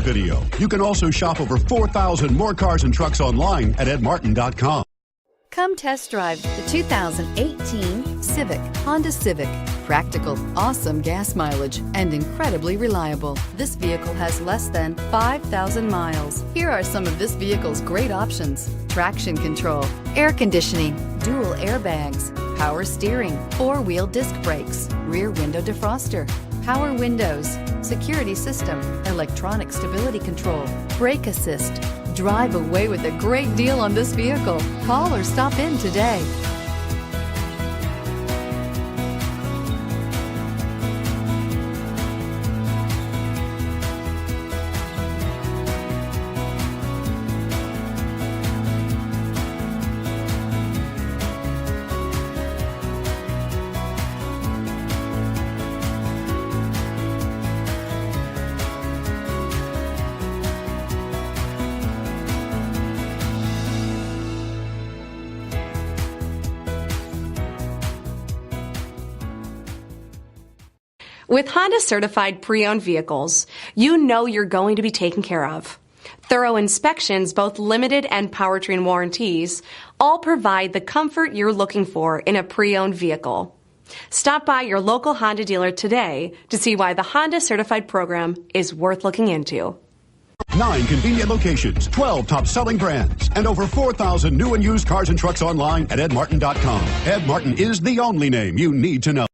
video. You can also shop over 4,000 more cars and trucks online at edmartin.com. Come test drive the 2018 Civic, Honda Civic. Practical, awesome gas mileage, and incredibly reliable. This vehicle has less than 5,000 miles. Here are some of this vehicle's great options: traction control, air conditioning, dual airbags, power steering, four-wheel disc brakes, rear window defroster, power windows, security system, electronic stability control, brake assist. Drive away with a great deal on this vehicle. Call or stop in today. With Honda certified pre-owned vehicles, you know you're going to be taken care of. Thorough inspections, both limited and powertrain warranties, all provide the comfort you're looking for in a pre-owned vehicle. Stop by your local Honda dealer today to see why the Honda certified program is worth looking into. 9 convenient locations, 12 top-selling brands, and over 4,000 new and used cars and trucks online at edmartin.com. Ed Martin is the only name you need to know.